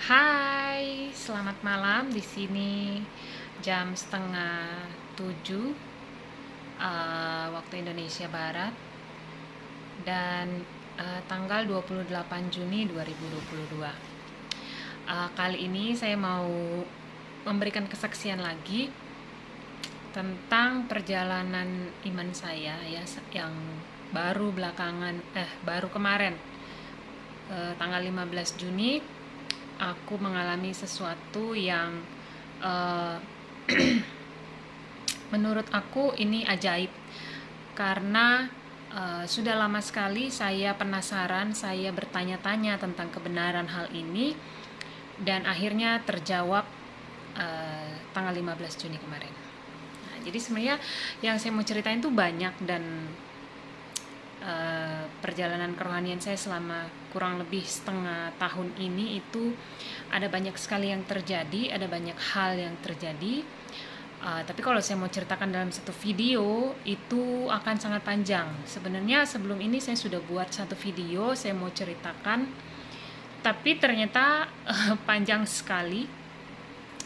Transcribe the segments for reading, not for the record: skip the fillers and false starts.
Hai, selamat malam. Di sini jam setengah 7 waktu Indonesia Barat dan tanggal 28 Juni 2022. Kali ini saya mau memberikan kesaksian lagi tentang perjalanan iman saya ya yang baru kemarin tanggal 15 Juni aku mengalami sesuatu yang uh, menurut aku ini ajaib karena sudah lama sekali saya penasaran, saya bertanya-tanya tentang kebenaran hal ini dan akhirnya terjawab tanggal 15 Juni kemarin. Nah, jadi sebenarnya yang saya mau ceritain tuh banyak dan perjalanan kerohanian saya selama kurang lebih setengah tahun ini itu ada banyak sekali yang terjadi, ada banyak hal yang terjadi. Tapi kalau saya mau ceritakan dalam satu video itu akan sangat panjang. Sebenarnya sebelum ini saya sudah buat satu video, saya mau ceritakan, tapi ternyata panjang sekali.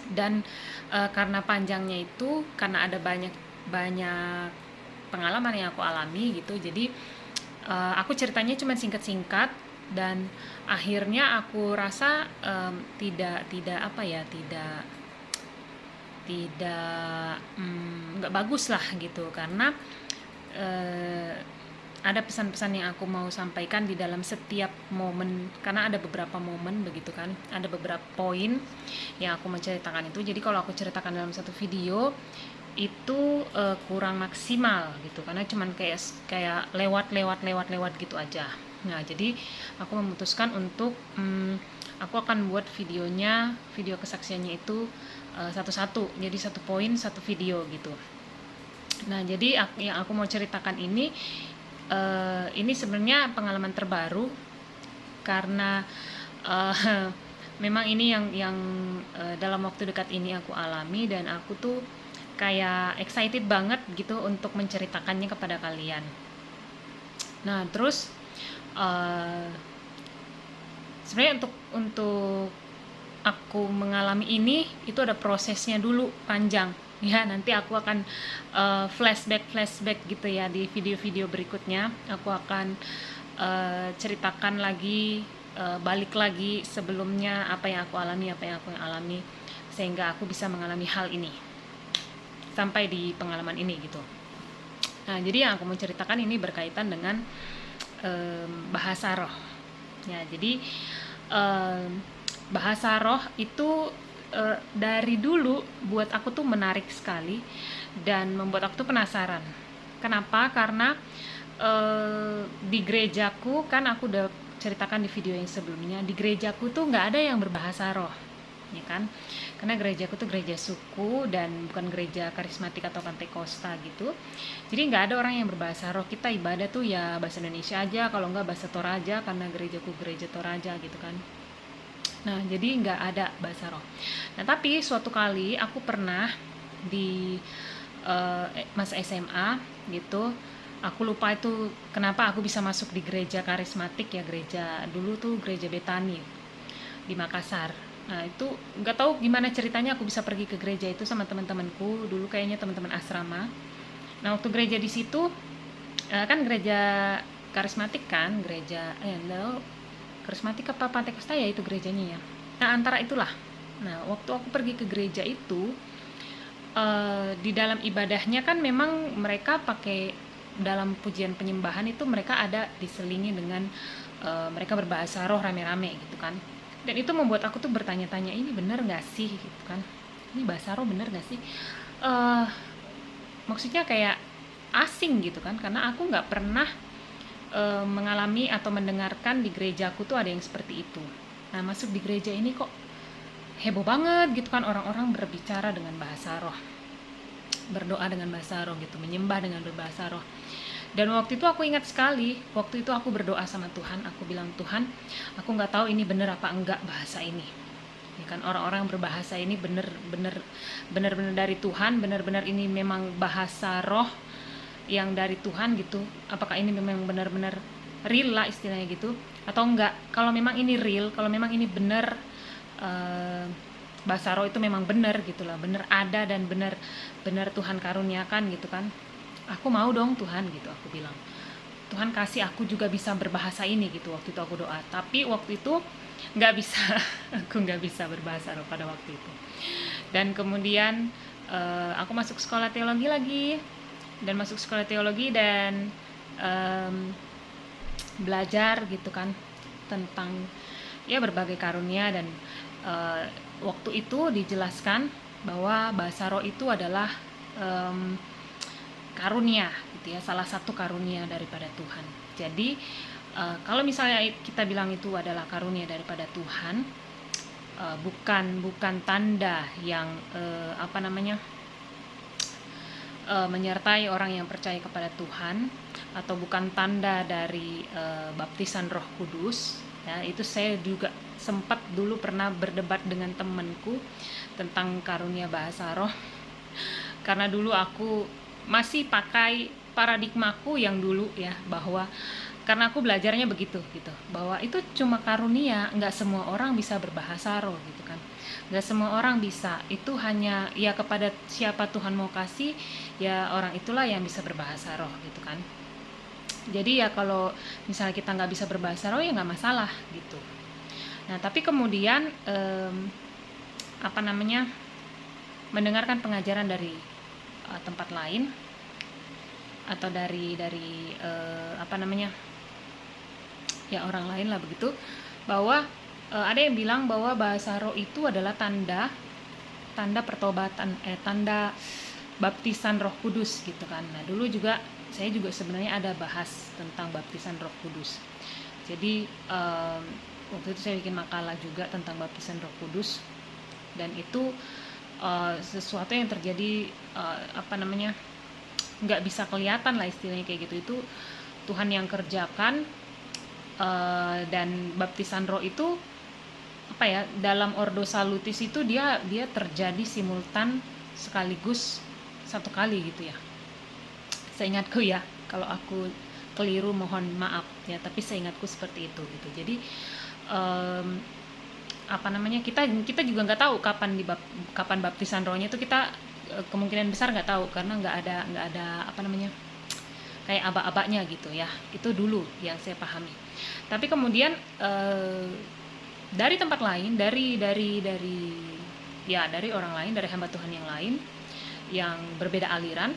Dan karena panjangnya itu, karena ada banyak pengalaman yang aku alami gitu, jadi aku ceritanya cuma singkat-singkat dan akhirnya aku rasa nggak bagus lah gitu karena ada pesan-pesan yang aku mau sampaikan di dalam setiap momen karena ada beberapa momen begitu kan, ada beberapa poin yang aku menceritakan itu. Jadi kalau aku ceritakan dalam satu video itu kurang maksimal gitu karena cuman kayak lewat gitu aja. Nah, jadi aku memutuskan untuk aku akan buat video kesaksiannya itu satu-satu. Jadi satu poin, satu video gitu. Nah, jadi yang aku mau ceritakan ini sebenarnya pengalaman terbaru karena memang ini yang dalam waktu dekat ini aku alami dan aku tuh kayak excited banget gitu untuk menceritakannya kepada kalian. Nah, terus sebenarnya untuk aku mengalami ini itu ada prosesnya dulu panjang ya. Nanti aku akan flashback gitu ya di video-video berikutnya. Aku akan ceritakan lagi, balik lagi sebelumnya apa yang aku alami sehingga aku bisa mengalami hal ini sampai di pengalaman ini gitu. Nah, jadi yang aku mau ceritakan ini berkaitan dengan bahasa roh. Ya, jadi bahasa roh itu dari dulu buat aku tuh menarik sekali dan membuat aku tuh penasaran. Kenapa? Karena di gerejaku kan aku udah ceritakan di video yang sebelumnya, di gerejaku tuh nggak ada yang berbahasa roh, ya kan? Karena gerejaku tuh gereja suku dan bukan gereja karismatik atau Pantekosta gitu. Jadi nggak ada orang yang berbahasa roh. Kita ibadah tuh ya bahasa Indonesia aja, kalau nggak bahasa Toraja karena gerejaku gereja Toraja gitu kan. Nah, jadi nggak ada bahasa roh. Nah, tapi suatu kali aku pernah di masa SMA gitu, aku lupa itu kenapa aku bisa masuk di gereja karismatik ya, gereja dulu tuh gereja Betani di Makassar. Nah, itu nggak tahu gimana ceritanya aku bisa pergi ke gereja itu sama teman-temanku, dulu kayaknya teman-teman asrama. Nah, waktu gereja di situ kan gereja karismatik kan, gereja karismatik apa Pantekosta ya itu gerejanya ya. Nah, antara itulah. Nah, waktu aku pergi ke gereja itu di dalam ibadahnya kan memang mereka pakai dalam pujian penyembahan itu mereka ada diselingi dengan mereka berbahasa roh rame-rame gitu kan. Dan itu membuat aku tuh bertanya-tanya, ini bener gak sih gitu kan, ini bahasa roh bener gak sih, maksudnya kayak asing gitu kan, karena aku gak pernah mengalami atau mendengarkan di gerejaku tuh ada yang seperti itu. Nah, masuk di gereja ini kok heboh banget gitu kan, orang-orang berbicara dengan bahasa roh, berdoa dengan bahasa roh gitu, menyembah dengan berbahasa roh. Dan waktu itu aku ingat sekali, waktu itu aku berdoa sama Tuhan, aku bilang, Tuhan, aku nggak tahu ini bener apa enggak bahasa ini. Ya kan, orang-orang berbahasa ini bener-bener dari Tuhan, bener-bener ini memang bahasa roh yang dari Tuhan gitu. Apakah ini memang benar-benar real lah istilahnya gitu, atau enggak? Kalau memang ini real, kalau memang ini bener uh, bahasa roh itu memang benar gitulah, benar ada dan benar Tuhan karuniakan gitu kan. Aku mau dong Tuhan gitu, aku bilang Tuhan kasih aku juga bisa berbahasa ini gitu waktu itu aku doa. Tapi waktu itu nggak bisa aku nggak bisa berbahasa roh pada waktu itu. Dan kemudian aku masuk sekolah teologi lagi, dan masuk sekolah teologi dan belajar gitu kan tentang ya berbagai karunia. Dan waktu itu dijelaskan bahwa bahasa roh itu adalah karunia gitu ya, salah satu karunia daripada Tuhan. Jadi kalau misalnya kita bilang itu adalah karunia daripada Tuhan, bukan tanda yang menyertai orang yang percaya kepada Tuhan, atau bukan tanda dari baptisan Roh Kudus ya. Itu saya juga sempat dulu pernah berdebat dengan temanku tentang karunia bahasa roh, karena dulu aku masih pakai paradigmaku yang dulu ya, bahwa karena aku belajarnya begitu gitu, bahwa itu cuma karunia, nggak semua orang bisa berbahasa roh gitu kan, nggak semua orang bisa, itu hanya ya kepada siapa Tuhan mau kasih ya orang itulah yang bisa berbahasa roh gitu kan. Jadi ya kalau misalnya kita nggak bisa berbahasa roh ya nggak masalah gitu. Nah tapi kemudian mendengarkan pengajaran dari tempat lain, atau dari ya orang lain lah begitu, bahwa ada yang bilang bahwa bahasa roh itu adalah tanda pertobatan, tanda baptisan Roh Kudus gitu kan. Nah dulu juga saya juga sebenarnya ada bahas tentang baptisan Roh Kudus. Jadi waktu itu saya bikin makalah juga tentang baptisan Roh Kudus, dan itu sesuatu yang terjadi nggak bisa kelihatan lah istilahnya kayak gitu. Itu Tuhan yang kerjakan. Dan baptisan roh itu dalam Ordo Salutis itu dia terjadi simultan sekaligus satu kali gitu ya, seingatku ya. Kalau aku keliru mohon maaf ya, tapi seingatku seperti itu gitu. Jadi kita juga nggak tahu kapan baptisan rohnya itu, kita kemungkinan besar nggak tahu, karena nggak ada kayak aba-abanya gitu ya. Itu dulu yang saya pahami. Tapi kemudian dari tempat lain, dari orang lain, dari hamba Tuhan yang lain yang berbeda aliran,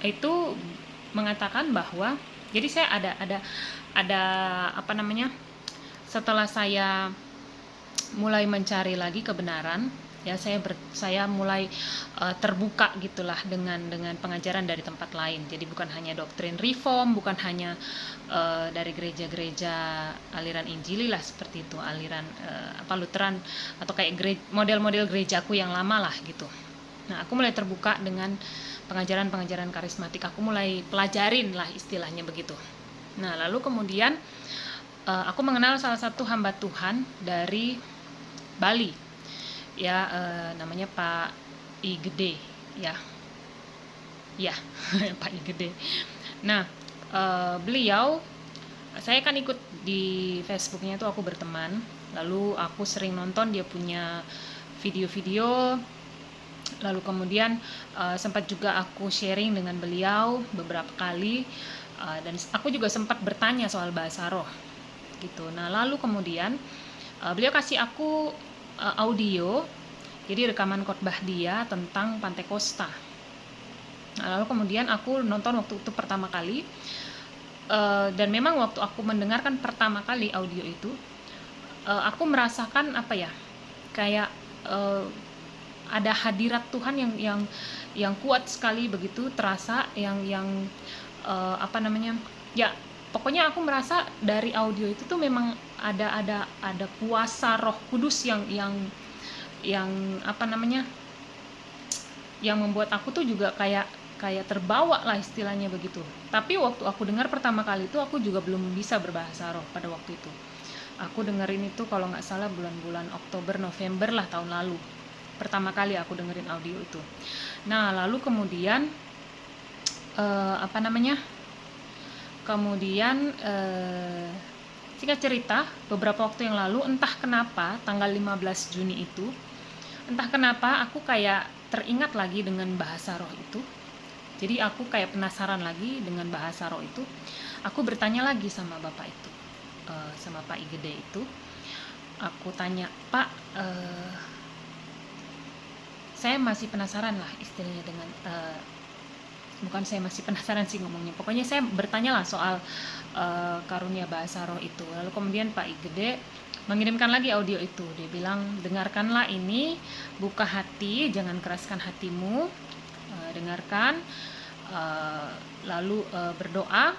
itu mengatakan bahwa, jadi saya ada setelah saya mulai mencari lagi kebenaran ya, saya mulai terbuka gitulah dengan pengajaran dari tempat lain. Jadi bukan hanya doktrin reform, bukan hanya dari gereja-gereja aliran Injili lah seperti itu, aliran Lutheran, atau kayak model-model gerejaku yang lama lah gitu. Nah aku mulai terbuka dengan pengajaran karismatik, aku mulai pelajarin lah istilahnya begitu. Nah lalu kemudian aku mengenal salah satu hamba Tuhan dari Bali ya, namanya Pak I Gede ya Pak I Gede. Nah beliau, saya kan ikut di Facebooknya tuh, aku berteman, lalu aku sering nonton dia punya video-video, lalu kemudian sempat juga aku sharing dengan beliau beberapa kali, dan aku juga sempat bertanya soal bahasa roh gitu. Nah lalu kemudian beliau kasih aku audio, jadi rekaman khotbah dia tentang Pantekosta. Nah, lalu kemudian aku nonton waktu itu pertama kali, dan memang waktu aku mendengarkan pertama kali audio itu, aku merasakan kayak ada hadirat Tuhan yang kuat sekali begitu terasa, yang ya pokoknya aku merasa dari audio itu tuh memang ada kuasa Roh Kudus yang membuat aku tuh juga kayak terbawa lah istilahnya begitu. Tapi waktu aku dengar pertama kali itu, aku juga belum bisa berbahasa roh pada waktu itu. Aku dengerin itu kalau nggak salah bulan-bulan Oktober November lah tahun lalu. Pertama kali aku dengerin audio itu. Nah lalu kemudian Singkat cerita, beberapa waktu yang lalu, entah kenapa tanggal 15 Juni itu, entah kenapa aku kayak teringat lagi dengan bahasa roh itu. Jadi aku kayak penasaran lagi dengan bahasa roh itu. Aku bertanya lagi sama bapak itu, sama Pak Igede itu. Aku tanya, Pak, saya masih penasaran lah istilahnya dengan bukan saya masih penasaran sih ngomongnya. Pokoknya saya bertanya lah soal karunia bahasa roh itu. Lalu kemudian Pak Igede mengirimkan lagi audio itu. Dia bilang, dengarkanlah ini, buka hati, jangan keraskan hatimu, dengarkan, lalu berdoa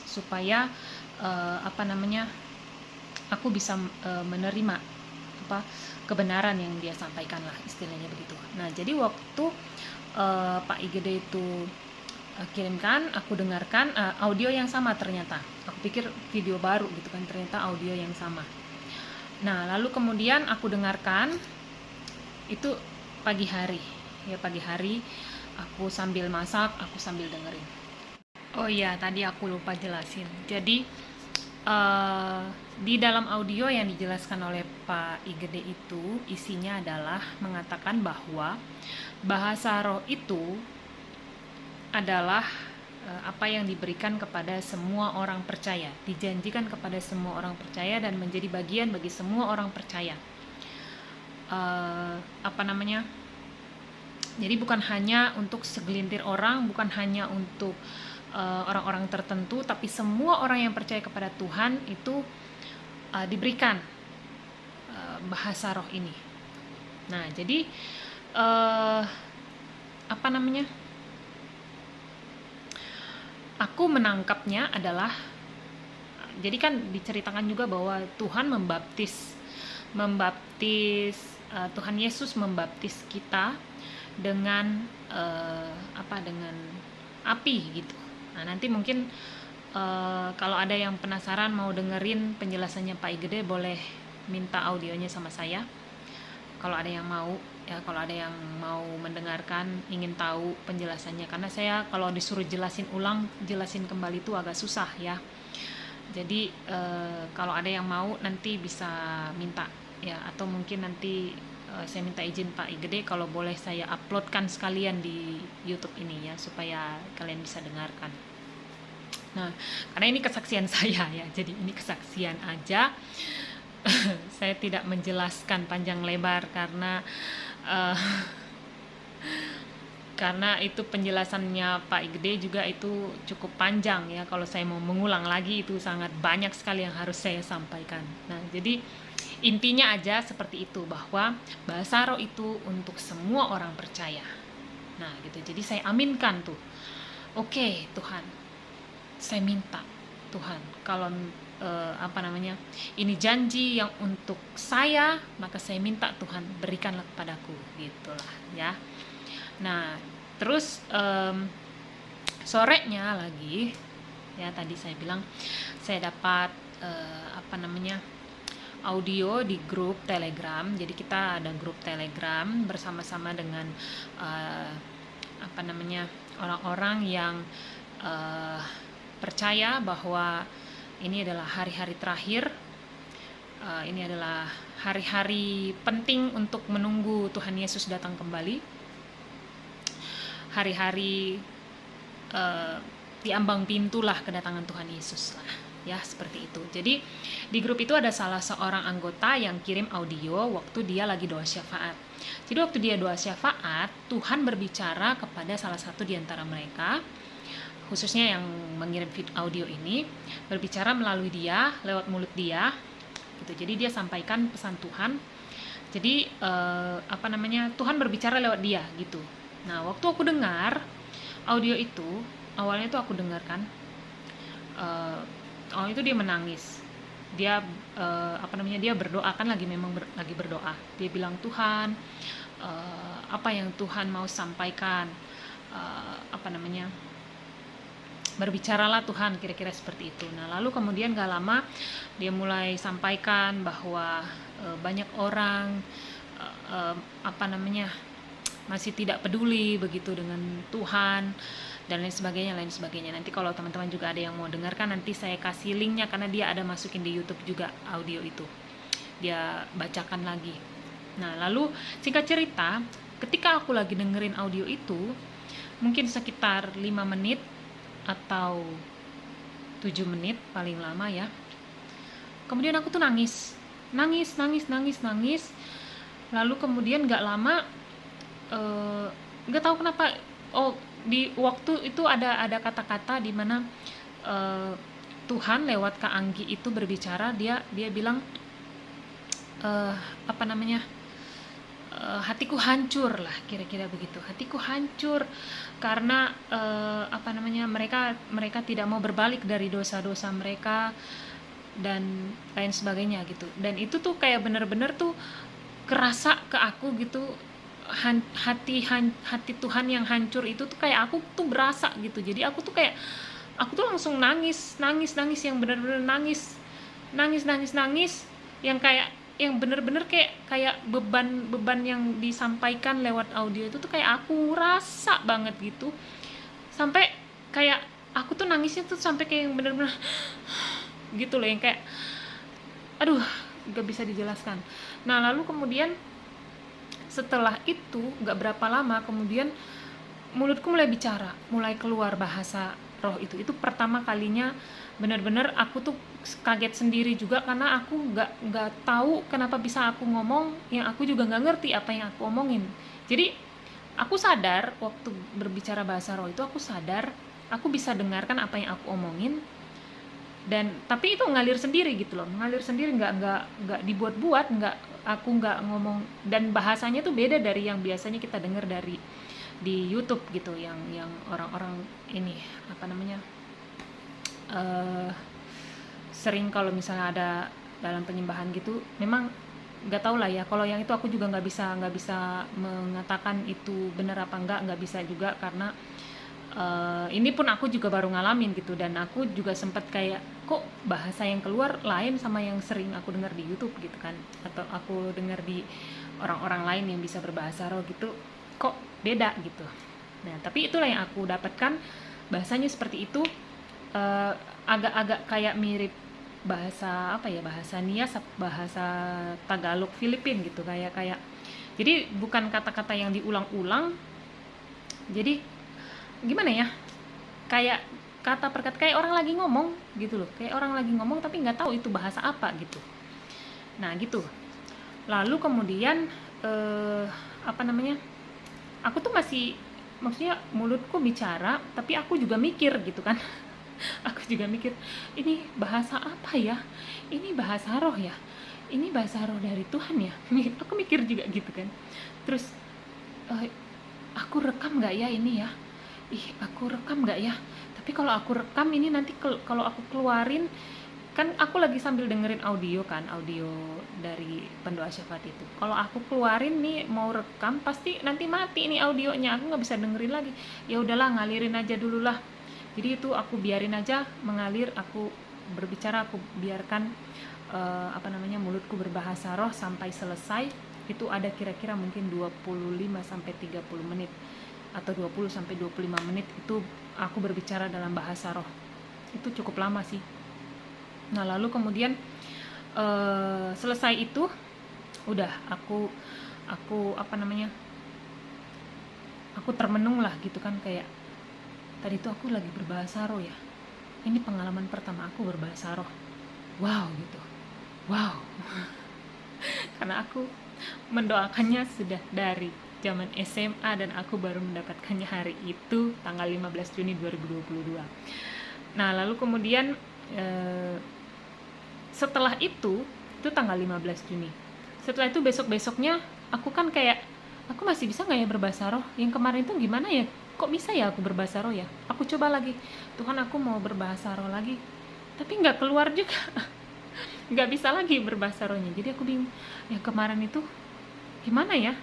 supaya aku bisa menerima kebenaran yang dia sampaikan lah istilahnya begitu. Nah, jadi waktu Pak Igede itu kirimkan, aku dengarkan audio yang sama ternyata. Aku pikir video baru gitu kan, ternyata audio yang sama. Nah, lalu kemudian aku dengarkan itu pagi hari. Ya, pagi hari aku sambil masak, aku sambil dengerin. Oh iya, tadi aku lupa jelasin. Jadi di dalam audio yang dijelaskan oleh Pak Igede itu, isinya adalah mengatakan bahwa bahasa roh itu adalah apa yang diberikan kepada semua orang percaya, dijanjikan kepada semua orang percaya dan menjadi bagian bagi semua orang percaya. Jadi bukan hanya untuk segelintir orang, bukan hanya untuk orang-orang tertentu, tapi semua orang yang percaya kepada Tuhan itu diberikan bahasa roh ini. Nah, jadi aku menangkapnya adalah, jadi kan diceritakan juga bahwa Tuhan membaptis Tuhan Yesus membaptis kita dengan dengan api gitu. Nah, nanti mungkin kalau ada yang penasaran mau dengerin penjelasannya Pak Igede, boleh minta audionya sama saya. Kalau ada yang mau, ya kalau ada yang mau mendengarkan, ingin tahu penjelasannya, karena saya kalau disuruh jelasin kembali itu agak susah ya. Jadi kalau ada yang mau nanti bisa minta ya, atau mungkin nanti saya minta izin Pak Igede kalau boleh saya uploadkan sekalian di YouTube ini ya, supaya kalian bisa dengarkan. Nah, karena ini kesaksian saya ya, jadi ini kesaksian aja. Saya tidak menjelaskan panjang lebar karena itu penjelasannya Pak Igede juga itu cukup panjang ya. Kalau saya mau mengulang lagi itu sangat banyak sekali yang harus saya sampaikan. Nah, jadi intinya aja seperti itu, bahwa bahasa roh itu untuk semua orang percaya. Nah, gitu. Jadi saya aminkan tuh. Oke, Tuhan, saya minta Tuhan, kalau ini janji yang untuk saya, maka saya minta Tuhan berikanlah kepadaku, gitulah ya. Nah, terus sorenya lagi ya, tadi saya bilang saya dapat audio di grup Telegram. Jadi kita ada grup Telegram bersama-sama dengan orang-orang yang percaya bahwa ini adalah hari-hari terakhir, ini adalah hari-hari penting untuk menunggu Tuhan Yesus datang kembali, hari-hari di ambang pintulah kedatangan Tuhan Yesus lah ya, seperti itu. Jadi di grup itu ada salah seorang anggota yang kirim audio waktu dia lagi doa syafaat. Jadi waktu dia doa syafaat, Tuhan berbicara kepada salah satu di antara mereka, khususnya yang mengirim audio ini, berbicara melalui dia, lewat mulut dia gitu. Jadi dia sampaikan pesan Tuhan. Jadi Tuhan berbicara lewat dia gitu. Nah, waktu aku dengar audio itu, awalnya itu aku dengarkan awalnya itu dia menangis. Dia dia berdoa kan, lagi berdoa. Dia bilang, Tuhan, apa yang Tuhan mau sampaikan, berbicaralah Tuhan, kira-kira seperti itu. Nah, lalu kemudian gak lama dia mulai sampaikan bahwa banyak orang masih tidak peduli begitu dengan Tuhan dan lain sebagainya. Nanti kalau teman-teman juga ada yang mau dengarkan, nanti saya kasih linknya, karena dia ada masukin di YouTube juga audio itu, dia bacakan lagi. Nah, lalu singkat cerita, ketika aku lagi dengerin audio itu, mungkin sekitar 5 menit atau 7 menit paling lama ya, kemudian aku tuh nangis. Lalu kemudian gak lama, gak tahu kenapa, di waktu itu ada kata-kata di mana Tuhan lewat Kak Anggi itu berbicara. Dia bilang, hatiku hancur lah, kira-kira begitu. Hatiku hancur karena mereka tidak mau berbalik dari dosa-dosa mereka dan lain sebagainya gitu. Dan itu tuh kayak bener-bener tuh kerasa ke aku gitu, hati Tuhan yang hancur itu tuh kayak aku tuh berasa gitu. Jadi aku tuh langsung nangis yang bener-bener nangis yang kayak yang bener-bener kayak beban yang disampaikan lewat audio itu tuh kayak aku rasa banget gitu, sampai kayak aku tuh nangisnya tuh sampai kayak yang bener-bener gitu loh, yang kayak aduh gak bisa dijelaskan. Nah, lalu kemudian setelah itu gak berapa lama kemudian mulutku mulai bicara, mulai keluar bahasa roh itu pertama kalinya. Benar-benar aku tuh kaget sendiri juga, karena aku nggak tahu kenapa bisa aku ngomong yang aku juga nggak ngerti apa yang aku omongin. Jadi aku sadar waktu berbicara bahasa roh itu, aku sadar aku bisa dengarkan apa yang aku omongin, dan tapi itu ngalir sendiri gitu loh, ngalir sendiri, nggak dibuat-buat, aku nggak ngomong, dan bahasanya tuh beda dari yang biasanya kita dengar di YouTube gitu, yang orang-orang ini sering kalau misalnya ada dalam penyembahan gitu. Memang nggak tahu lah ya, kalau yang itu aku juga nggak bisa mengatakan itu benar apa nggak bisa juga, karena ini pun aku juga baru ngalamin gitu, dan aku juga sempat kayak kok bahasa yang keluar lain sama yang sering aku dengar di YouTube gitu kan, atau aku dengar di orang-orang lain yang bisa berbahasa roh gitu, kok beda gitu. Nah, tapi itulah yang aku dapatkan, bahasanya seperti itu. Agak-agak kayak mirip bahasa bahasa Nias, bahasa Tagalog Filipin gitu, kayak jadi bukan kata-kata yang diulang-ulang, jadi gimana ya, kayak kata per kata, kayak orang lagi ngomong gitu loh, kayak orang lagi ngomong tapi nggak tahu itu bahasa apa gitu. Nah gitu. Lalu kemudian aku tuh masih, maksudnya mulutku bicara tapi aku juga mikir gitu kan. Aku juga mikir, ini bahasa apa ya, ini bahasa roh ya, ini bahasa roh dari Tuhan ya. Aku mikir juga gitu kan. Terus aku rekam nggak ya ini ya, aku rekam nggak ya, tapi kalau aku rekam ini nanti kalau aku keluarin, kan aku lagi sambil dengerin audio dari pendoa syafaat itu, kalau aku keluarin nih mau rekam pasti nanti mati nih audionya, aku nggak bisa dengerin lagi. Ya udahlah, ngalirin aja dulu lah. Jadi itu aku biarin aja mengalir, aku berbicara, aku biarkan mulutku berbahasa roh sampai selesai. Itu ada kira-kira mungkin 25 sampai 30 menit atau 20 sampai 25 menit itu aku berbicara dalam bahasa roh. Itu cukup lama sih. Nah, lalu kemudian selesai itu udah aku aku termenung lah gitu kan, kayak tadi tuh aku lagi berbahasa roh ya, ini pengalaman pertama aku berbahasa roh, wow gitu, wow. Karena aku mendoakannya sudah dari zaman SMA dan aku baru mendapatkannya hari itu tanggal 15 Juni 2022. Nah, lalu kemudian setelah itu tanggal 15 Juni. Setelah itu besok-besoknya aku kan kayak, aku masih bisa nggak ya berbahasa roh? Yang kemarin itu gimana ya? Kok bisa ya aku berbahasa roh ya? Aku coba lagi, Tuhan aku mau berbahasa roh lagi, tapi nggak keluar juga. Nggak bisa lagi berbahasa rohnya. Jadi aku bingung, yang kemarin itu gimana ya?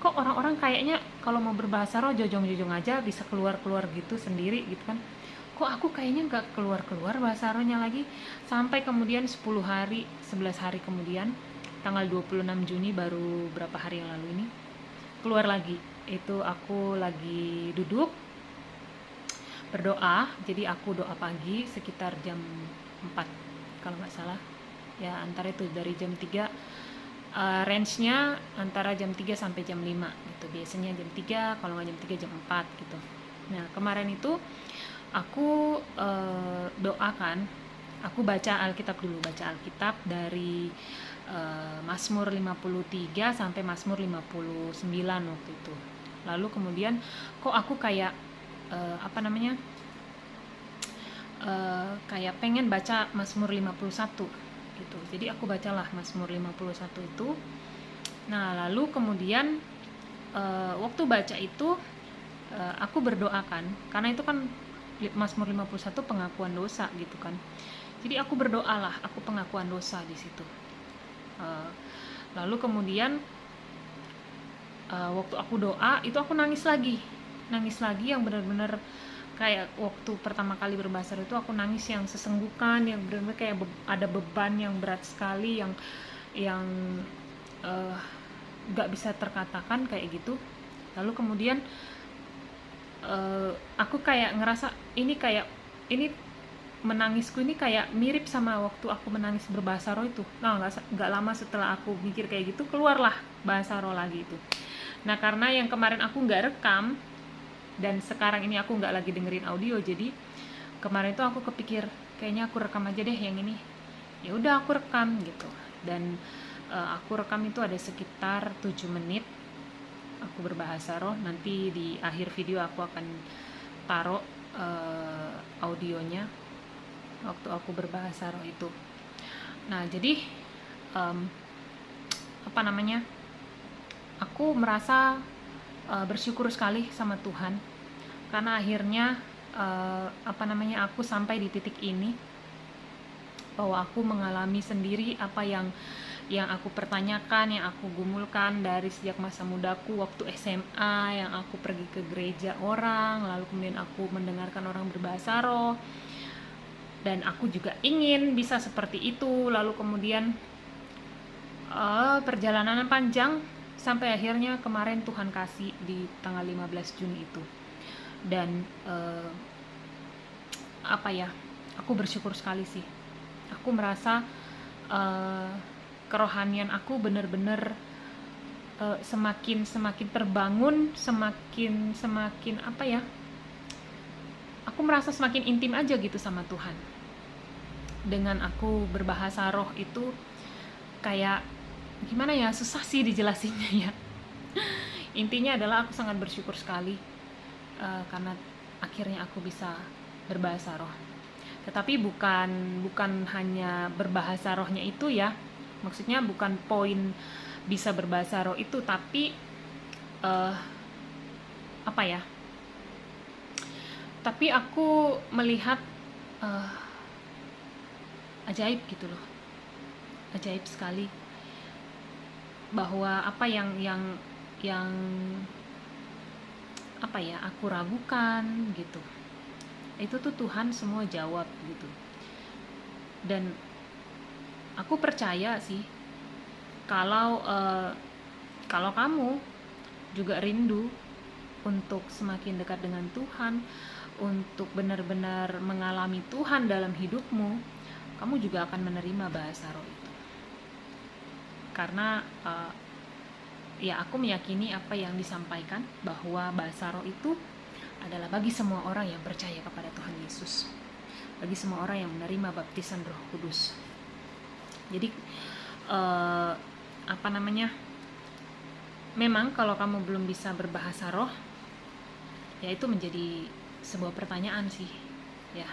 Kok orang-orang kayaknya kalau mau berbahasa roh jojong-jojong aja bisa keluar-keluar gitu sendiri gitu kan? Kok aku kayaknya nggak keluar-keluar bahasa rohnya lagi? Sampai kemudian 10 hari, 11 hari kemudian, tanggal 26 Juni, baru berapa hari yang lalu ini, keluar lagi. itu aku lagi duduk berdoa. Jadi aku doa pagi sekitar jam 4 kalau nggak salah ya, antara itu dari jam 3, range-nya antara jam 3 sampai jam 5 gitu. Biasanya jam 3, kalau nggak jam 3 jam 4 gitu. Nah kemarin itu aku doakan, aku baca Alkitab dulu, baca Alkitab dari Mazmur 53 sampai Mazmur 59 waktu itu. Lalu kemudian kok aku kayak kayak pengen baca Mazmur 51 gitu. Jadi aku bacalah Mazmur 51 itu. Nah lalu kemudian waktu baca itu aku berdoakan, karena itu kan Mazmur 51 pengakuan dosa gitu kan. Jadi aku berdoalah, aku pengakuan dosa di situ. Lalu kemudian waktu aku doa itu aku nangis lagi yang benar-benar kayak waktu pertama kali berbahasa roh itu aku nangis yang sesenggukan, yang benar-benar kayak ada beban yang berat sekali, yang gak bisa terkatakan kayak gitu. Lalu kemudian aku kayak ngerasa ini menangisku ini kayak mirip sama waktu aku menangis berbahasa roh itu. Nah gak lama setelah aku mikir kayak gitu, keluarlah bahasa roh lagi itu. Nah karena yang kemarin aku gak rekam dan sekarang ini aku nggak lagi dengerin audio, jadi kemarin itu aku kepikir kayaknya aku rekam aja deh yang ini. Ya udah aku rekam gitu, dan aku rekam itu ada sekitar 7 menit aku berbahasa roh. Nanti di akhir video aku akan taruh audionya waktu aku berbahasa roh itu. Nah jadi aku merasa bersyukur sekali sama Tuhan karena akhirnya aku sampai di titik ini bahwa aku mengalami sendiri apa yang aku pertanyakan, yang aku gumulkan dari sejak masa mudaku waktu SMA, yang aku pergi ke gereja orang, lalu kemudian aku mendengarkan orang berbahasa roh, dan aku juga ingin bisa seperti itu. Lalu kemudian perjalanan panjang sampai akhirnya kemarin Tuhan kasih di tanggal 15 Juni itu. Dan aku bersyukur sekali sih. Aku merasa kerohanian aku benar-benar semakin terbangun, semakin aku merasa semakin intim aja gitu sama Tuhan. Dengan aku berbahasa roh itu kayak gimana ya, susah sih dijelasinnya ya. Intinya adalah aku sangat bersyukur sekali karena akhirnya aku bisa berbahasa roh. Tetapi bukan hanya berbahasa rohnya itu ya, maksudnya bukan poin bisa berbahasa roh itu, tapi tapi aku melihat ajaib gitu loh, ajaib sekali, bahwa apa yang aku ragukan gitu, itu tuh Tuhan semua jawab gitu. Dan aku percaya sih kalau kamu juga rindu untuk semakin dekat dengan Tuhan, untuk benar-benar mengalami Tuhan dalam hidupmu, kamu juga akan menerima bahasa roh itu. Karena aku meyakini apa yang disampaikan, bahwa bahasa roh itu adalah bagi semua orang yang percaya kepada Tuhan Yesus, bagi semua orang yang menerima baptisan Roh Kudus. Jadi memang kalau kamu belum bisa berbahasa roh, ya itu menjadi sebuah pertanyaan sih ya.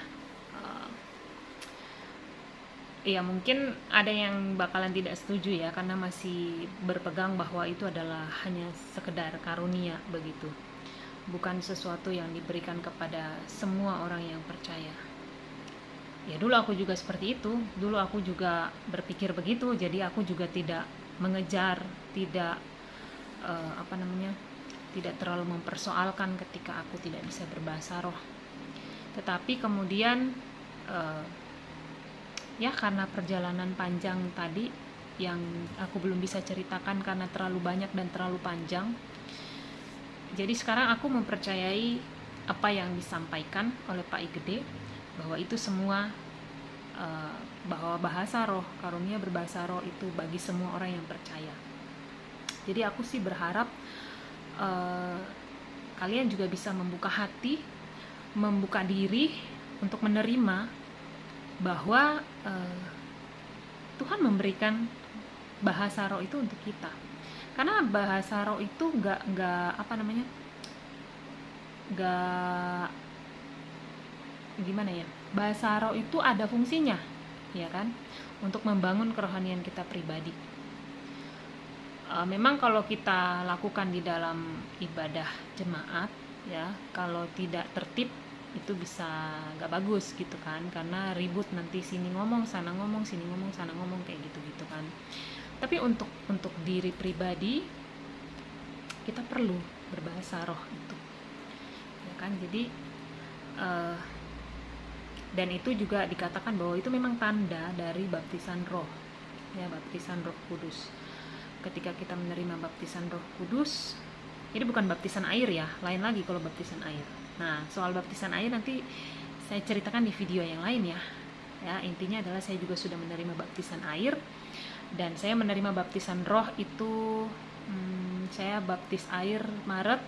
Ya mungkin ada yang bakalan tidak setuju ya, karena masih berpegang bahwa itu adalah hanya sekedar karunia begitu, bukan sesuatu yang diberikan kepada semua orang yang percaya. Ya dulu aku juga seperti itu, dulu aku juga berpikir begitu, jadi aku juga tidak mengejar, tidak tidak terlalu mempersoalkan ketika aku tidak bisa berbahasa roh. Tetapi kemudian ya karena perjalanan panjang tadi yang aku belum bisa ceritakan karena terlalu banyak dan terlalu panjang, Jadi sekarang aku mempercayai apa yang disampaikan oleh Pak I Gede, bahwa itu semua bahwa bahasa roh, karunia berbahasa roh itu bagi semua orang yang percaya. Jadi aku sih berharap kalian juga bisa membuka hati, membuka diri untuk menerima bahwa Tuhan memberikan bahasa roh itu untuk kita. Karena bahasa roh itu nggak apa namanya, nggak gimana ya, bahasa roh itu ada fungsinya, ya kan, untuk membangun kerohanian kita pribadi. Memang kalau kita lakukan di dalam ibadah jemaat, ya, kalau tidak tertib itu bisa nggak bagus gitu kan, karena ribut, nanti sini ngomong sana ngomong, sini ngomong sana ngomong, kayak gitu kan. Tapi untuk diri pribadi kita perlu berbahasa roh itu, ya kan. Jadi dan itu juga dikatakan bahwa itu memang tanda dari baptisan roh, ya, baptisan Roh Kudus. Ketika kita menerima baptisan Roh Kudus, ini bukan baptisan air ya, lain lagi kalau baptisan air. Nah, soal baptisan air nanti saya ceritakan di video yang lain ya. Ya, intinya adalah saya juga sudah menerima baptisan air, dan saya menerima baptisan roh itu saya baptis air Maret,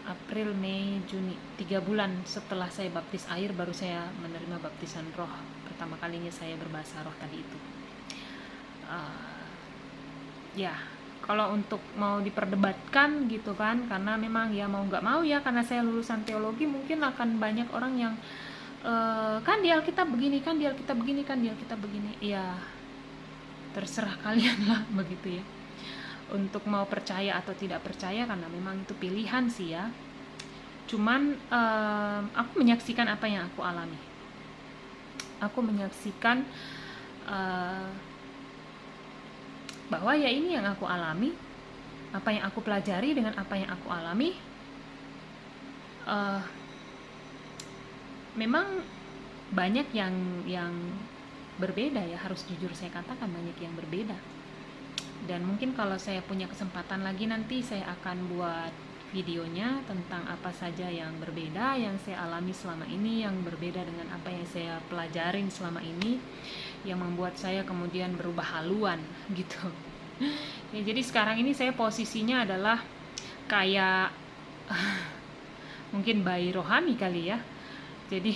April, Mei, Juni. 3 bulan setelah saya baptis air baru saya menerima baptisan roh. Pertama kalinya saya berbahasa roh tadi itu. Ya, kalau untuk mau diperdebatkan gitu kan, karena memang ya mau nggak mau ya, karena saya lulusan teologi, mungkin akan banyak orang yang kan di Alkitab begini, kan di Alkitab begini, kan di Alkitab begini. Ya, terserah kalian lah begitu ya, untuk mau percaya atau tidak percaya, karena memang itu pilihan sih ya. Cuman aku menyaksikan apa yang aku alami. Aku menyaksikan bahwa ya ini yang aku alami, apa yang aku pelajari dengan apa yang aku alami, memang banyak yang berbeda ya, harus jujur saya katakan banyak yang berbeda. Dan mungkin kalau saya punya kesempatan lagi nanti saya akan buat videonya tentang apa saja yang berbeda yang saya alami selama ini, yang berbeda dengan apa yang saya pelajarin selama ini, yang membuat saya kemudian berubah haluan gitu. Ya, jadi sekarang ini saya posisinya adalah kayak mungkin bayi rohani kali ya. Jadi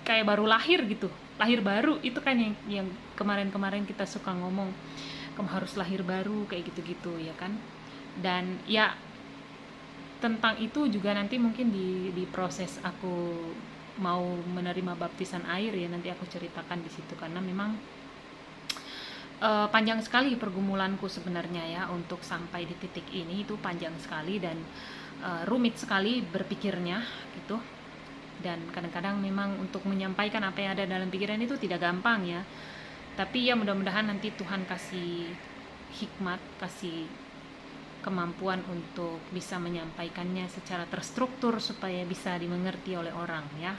kayak baru lahir gitu, lahir baru itu kan yang kemarin-kemarin kita suka ngomong, kamu harus lahir baru kayak gitu-gitu ya kan. Dan ya tentang itu juga nanti mungkin di proses aku mau menerima baptisan air ya, nanti aku ceritakan di situ, karena memang panjang sekali pergumulanku sebenarnya ya untuk sampai di titik ini, itu panjang sekali dan rumit sekali berpikirnya gitu. Dan kadang-kadang memang untuk menyampaikan apa yang ada dalam pikiran itu tidak gampang ya. Tapi ya mudah-mudahan nanti Tuhan kasih hikmat, kasih kemampuan untuk bisa menyampaikannya secara terstruktur supaya bisa dimengerti oleh orang ya.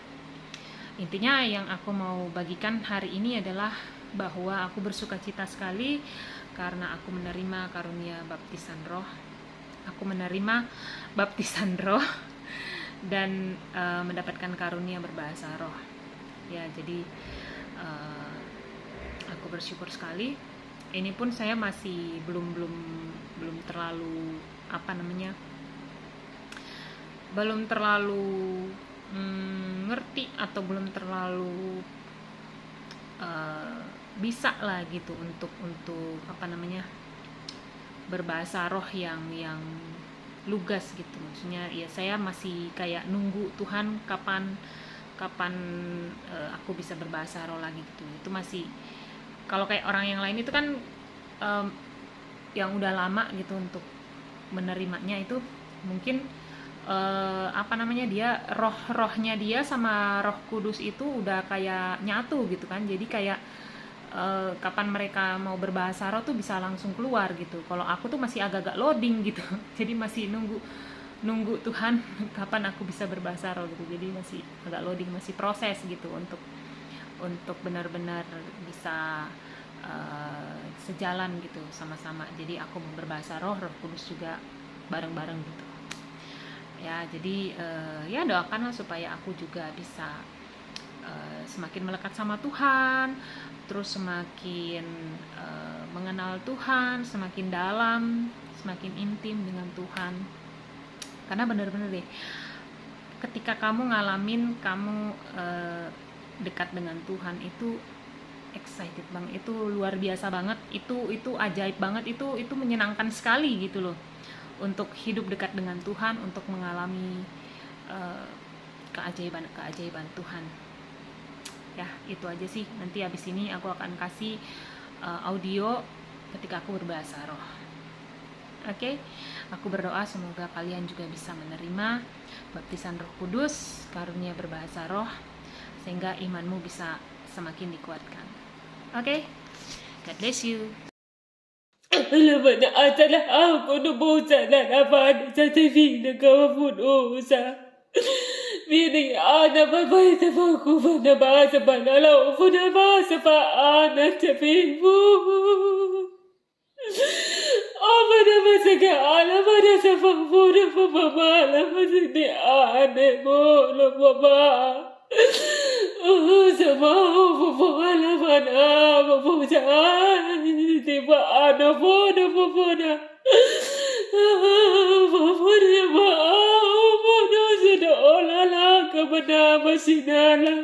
Intinya yang aku mau bagikan hari ini adalah bahwa aku bersukacita sekali karena aku menerima karunia baptisan roh. Aku menerima baptisan roh dan mendapatkan karunia berbahasa roh. Ya, jadi aku bersyukur sekali. Ini pun saya masih belum terlalu belum terlalu ngerti atau belum terlalu bisa lah gitu untuk berbahasa roh yang lugas gitu. Maksudnya ya saya masih kayak nunggu Tuhan kapan aku bisa berbahasa roh lagi gitu. Itu masih, kalau kayak orang yang lain itu kan yang udah lama gitu untuk menerimanya, itu mungkin dia rohnya dia sama Roh Kudus itu udah kayak nyatu gitu kan. Jadi kayak kapan mereka mau berbahasa roh tuh bisa langsung keluar gitu. Kalau aku tuh masih agak-agak loading gitu. Jadi masih nunggu Tuhan kapan aku bisa berbahasa roh gitu. Jadi masih agak loading, masih proses gitu untuk benar-benar bisa sejalan gitu sama-sama. Jadi aku berbahasa roh, Roh Kudus juga bareng-bareng gitu. Ya, jadi ya doakanlah supaya aku juga bisa semakin melekat sama Tuhan, terus semakin mengenal Tuhan, semakin dalam, semakin intim dengan Tuhan. Karena benar-benar deh, ketika kamu ngalamin kamu dekat dengan Tuhan, itu excited banget, itu luar biasa banget, itu ajaib banget, itu menyenangkan sekali gitu loh, untuk hidup dekat dengan Tuhan, untuk mengalami keajaiban Tuhan. Ya, itu aja sih. Nanti habis ini aku akan kasih audio ketika aku berbahasa roh. Oke? Aku berdoa semoga kalian juga bisa menerima baptisan Roh Kudus, karunia berbahasa roh, sehingga imanmu bisa semakin dikuatkan. Oke? God bless you. Alam na atala ako nubusa na naman sa TV na kawapunusa. Meaning, napabay sa pagkuba na ba sa panalaw po na ba sa paan at sa pimo. Ama naman sa kaala pa na sa pagpuna pamamala pa sa diane mo na baba. Sa mga pamamala pa na mapusan. Di ba ano po na pupuna. Pupuna ba pupuna sa naolala ka ba na masinala.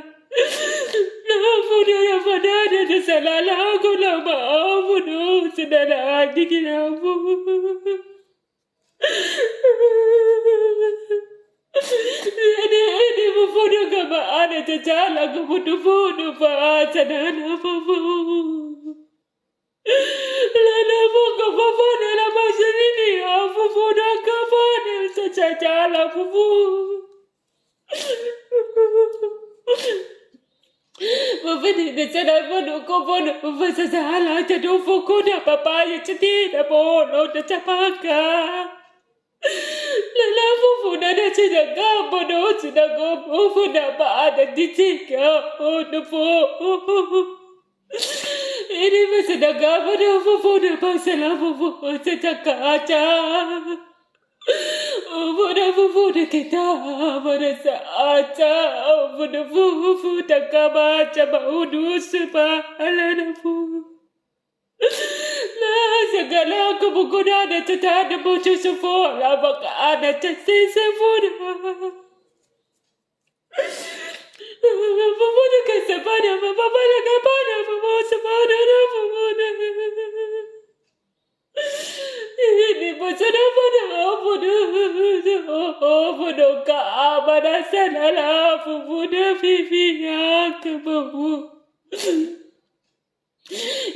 Napuna na panana na sa lalago na maapuno sa nalaag di kinapo. Hindi mo po na kamaan at tatala ka mo na pa sa nanapapo. Lala mo ka pa pa na naman sa nini ako po na ka pa na sa tatala po po. Mapatid na sa naman ko po na mapasasala sa dufo ko na papaya sa tina po no na sa pagka. Lalapo po na sinagabo no sinagabo po na paanan di siya no po. Ini ba sinagabo na po na pasalapo po sa tsakacha. Upo na po na kita para sa acha. Upo na po na kamacha maunus pa ala na po. Segala kemugunan dan tanda muncul semua maka ada tersisa muda. Pemuda kesepada, pemuda kepada, pemuda sepada, pemuda. Ini bersama pada pemuda keamanan salah pemuda pimpinan kebahu.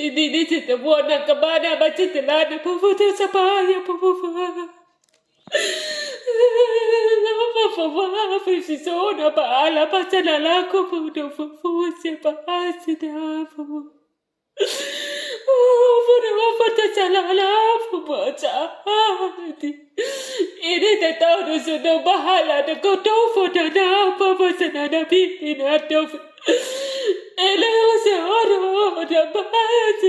Ini semua nak kemana macam telana pemuda sapaya pemuda. Lama fisisona paala pasanala ko pemuda pemuda siapa asida pemuda. Pemuda pemuda salala pemuda. Ini tak tahu sudah bahala nak kau tahu pemuda apa pasanana pimpin atau. Ela seorang ada bahasa.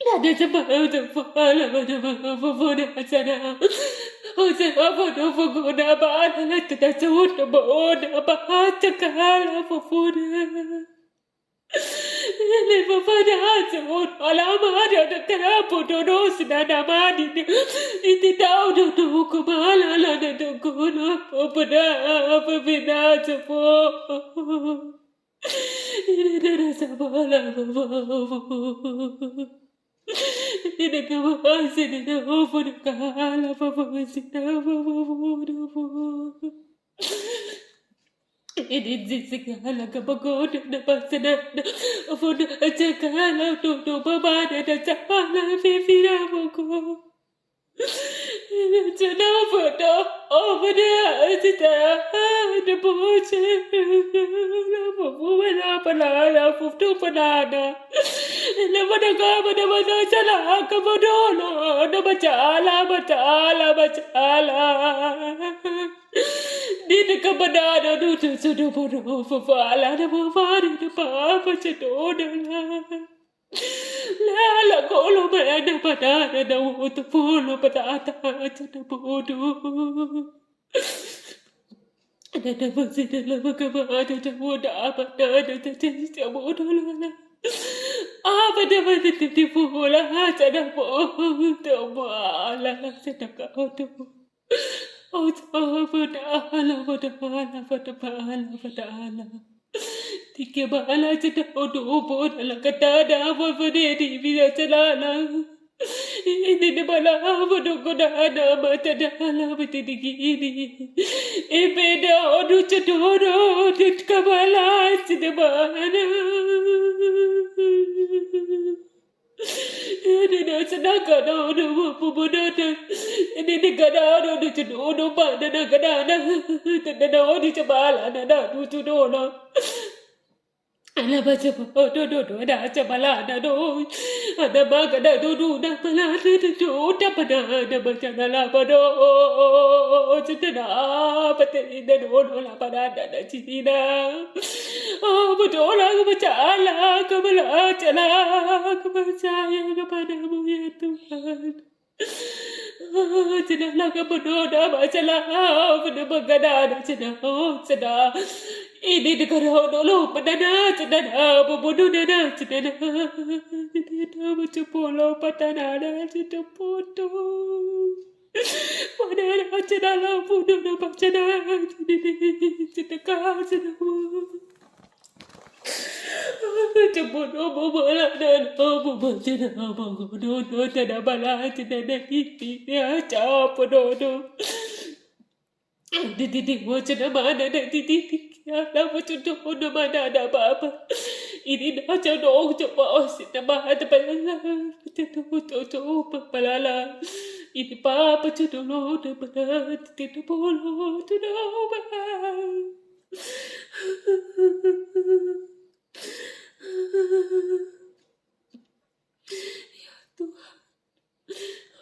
Ada sebab untuk pahala pada pemuda sana. Usaha pada pemuda bahan tidak sudah pemuda bahasa kalah pemuda. Ini pemuda asal alam ada kenapa donos dan nama ini tahu dono kemana lada dono pemuda pembina semua. Ini dah sabalah ini kawan sini dah pun kalah pemuda sini pemuda. Ini segala kebagodan dan pasangan Funa segala tutup beban dan salah fifira buku. Kenapa dah pada kita ada bocor? Kenapa buat apa lah? Futu penada. Kenapa dah kamu dah baca salah kamu dulu dah baca Allah. Dito ka ba na doon sa naman fafala na mafari na papachatoda na. Lala ko lo ba na banana na uto pulo patata sa nabudo. Ano naman sila magkamada na muna banana sa mudo lala. Apa naman natitipula sa nabudo maala sa nakauto. Oh, padala, padala, padala, padala. Tiki bala cita odo bodala katada di bisa celana. Ini di bala bodo kodana mata dala mati digini. Ibeda odo cedoro dit kabala cita bala. Ini dah sedangkan odo pemudana. Ini negara odo cedono pada negara. Tanda odo cebala nada tu cedono. Ala baca do ada cebala do. Ada bagada do dah bala do dah pada ada baca nala pada cedana pati dah do la pada ada cina. Oh betul lah baca ala kebala cala kepercaya kepadamu ya Tuhan. Cina ka berdoa baca lah pada bagada cina cina. Ini negara dulu pendana cina pembunuh dana cina. Cina baca pulau patana cina putu. Mana cina lah bunuh nama cina cina kah cina. Jemput bola dan baca nama dodo tidak balas tidak ini ya cap dodo. Di baca nama ada di ya nama dodo mana ada apa. Ini dah jodoh coba nama ada balala coba balala. Ini papa jodoh nama tidak boleh tidak. Ya Tuhan,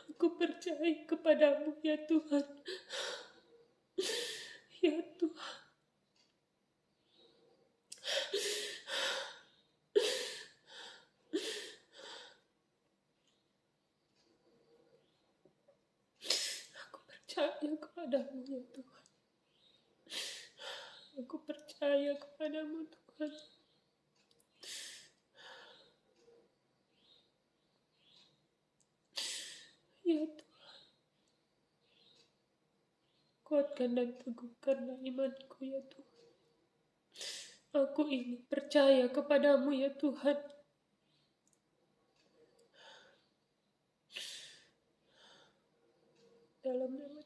aku percaya kepadamu ya Tuhan. Ya Tuhan. Aku percaya kepadamu ya Tuhan. Aku percaya kepadamu Tuhan. Ya Tuhan, kuatkan dan teguhkanlah imanku ya Tuhan. Aku ini percaya kepadamu ya Tuhan. Dalam nama